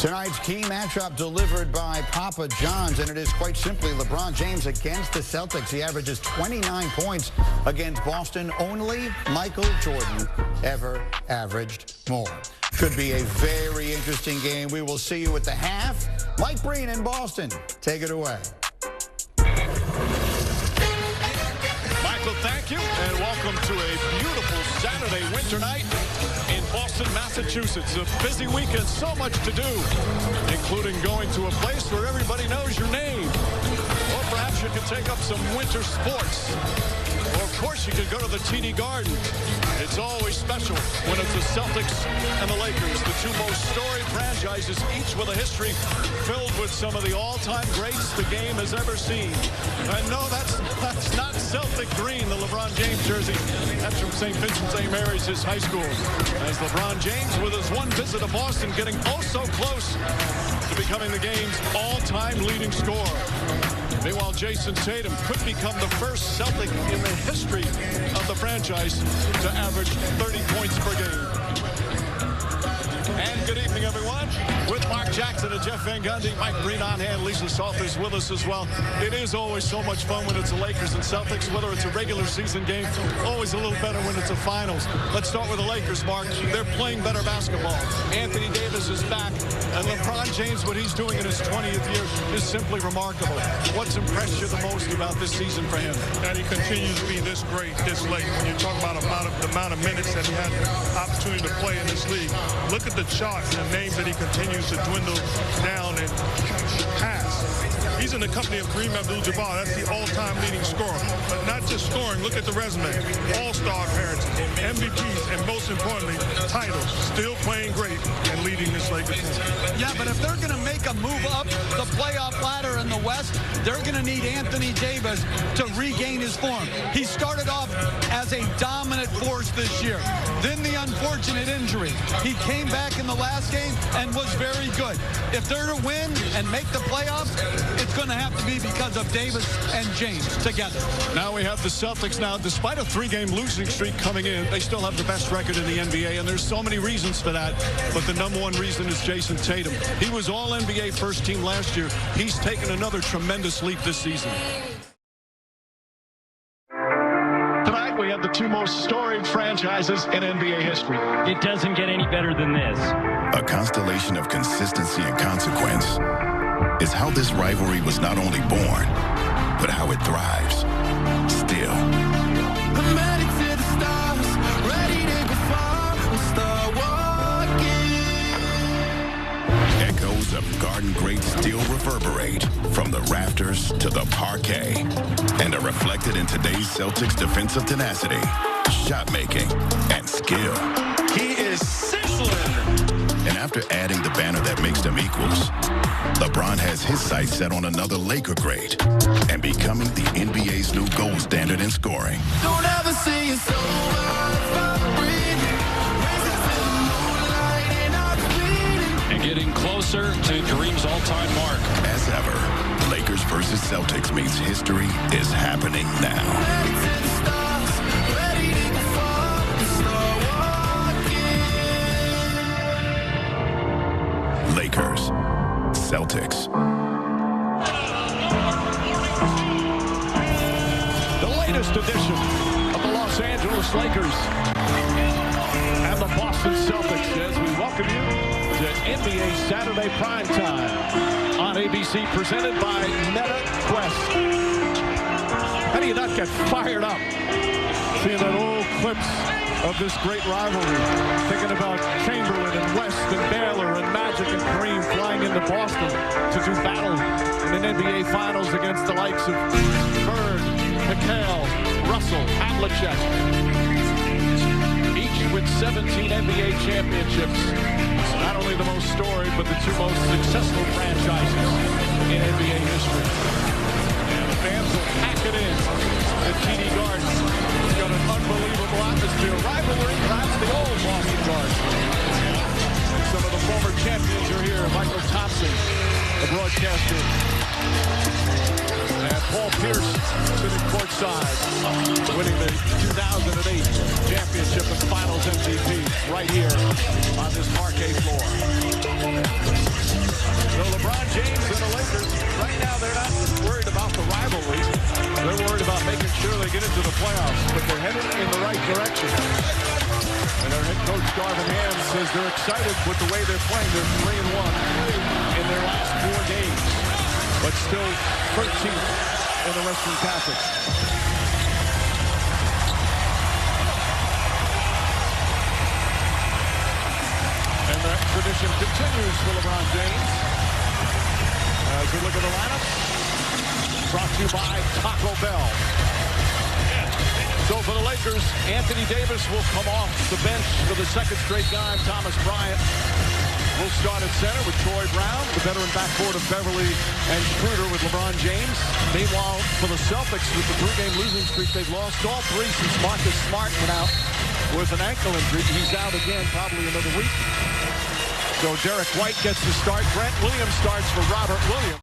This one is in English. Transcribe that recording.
Tonight's key matchup delivered by Papa John's, and it is quite simply LeBron James against the Celtics. He averages 29 points against Boston. Only Michael Jordan ever averaged more. Could be a very interesting game. We will see you at the half. Mike Breen in Boston. Take it away. Michael, thank you, and welcome to a beautiful Saturday winter night in Boston, Massachusetts. A busy weekend, so much to do, including going to a place where everybody knows your name. Or perhaps you could take up some winter sports. Or, of course, you could go to the TD Garden. It's always special when it's the Celtics and the Lakers, the two most storied franchises, each with a history filled with some of the all-time greats the game has ever seen. And no, that's not Celtic green, the LeBron James jersey. That's from St. Vincent St. Mary's, his high school. As LeBron James, with his one visit to Boston, getting oh so close to becoming the game's all-time leading scorer. Meanwhile, Jason Tatum could become the first Celtic in the history of the franchise to average 30 points per game. And good evening, everyone. With Mark Jackson and Jeff Van Gundy, Mike Breen on hand, Lisa Salters with us as well. It is always so much fun when it's the Lakers and Celtics, whether it's a regular season game, always a little better when it's a finals. Let's start with the Lakers, Mark. They're playing better basketball. Anthony Davis is back, and LeBron James, what he's doing in his 20th year is simply remarkable. What's impressed you the most about this season for him? That he continues to be this great, this late. When you talk about the amount of minutes that he had the opportunity to play in this league, look at the chart and the names that he continues to dwindle down and pass. He's in the company of Kareem Abdul-Jabbar. That's the all-time leading scorer. But not just scoring. Look at the resume. All-star appearances, MVPs, and most importantly, titles. Still playing great and leading this Lakers team. Yeah, but if they're going to make a move up the playoff ladder in the West, they're going to need Anthony Davis to regain his form. He started off as a dominant force this year. Then the unfortunate injury. He came back in the last game and was very good. If they're to win and make the playoffs, it's going to have to be because of Davis and James together. Now we have the Celtics. Now, despite a three-game losing streak coming in, they still have the best record in the NBA, and there's so many reasons for that. But the number one reason is Jason Tatum. He was All-NBA first team last year. He's taken another tremendous leap this season. Tonight, we have the two most storied franchises in NBA history. It doesn't get any better than this. A constellation of consistency and consequence is how this rivalry was not only born, but how it thrives still. I'm ready to the stars, ready to go far, we'll start walking. Echoes of Garden greats still reverberate from the rafters to the parquet and are reflected in today's Celtics' defensive tenacity, shot making, and skill. He is sizzling. And after adding the banner that makes them equals, LeBron has his sights set on another Laker great and becoming the NBA's new gold standard in scoring. Don't ever say it's over, And getting closer to Kareem's all-time mark. As ever, Lakers versus Celtics means history is happening now. ready to the stars, ready to go far, we'll start walking. Lakers, Celtics. The latest edition of the Los Angeles Lakers and the Boston Celtics as we welcome you to NBA Saturday Primetime on ABC, presented by MetaQuest. How do you not get fired up seeing that old clips of this great rivalry? Thinking about Chamberlain and West and Baylor and Magic and Kareem flying into Boston to do battle in an NBA Finals against the likes of Bird, McHale, Russell, Havlicek. Each with 17 NBA championships. Not only the most storied, but the two most successful franchises in NBA history. And the fans will pack it in at TD Garden. It's got an unbelievable atmosphere. Rivalry, perhaps the old Boston Garden. Some of the former champions are here. Michael Thompson, the broadcaster. And Paul Pierce sitting courtside, winning the 2008 championship and finals MVP right here on this parquet floor. they're excited with the way they're playing. They're 3-1 in their last 4 games, but still 13th in the Western Conference. And that tradition continues for LeBron James. As we look at the lineup, brought to you by Taco Bell. So for the Lakers, Anthony Davis will come off the bench for the second straight game. Thomas Bryant will start at center with Troy Brown, the veteran backcourt of Beverly and Schroeder with LeBron James. Meanwhile, for the Celtics, with the 3-game losing streak, they've lost all 3 since Marcus Smart went out with an ankle injury. He's out again probably another week. So Derek White gets the start. Grant Williams starts for Robert Williams.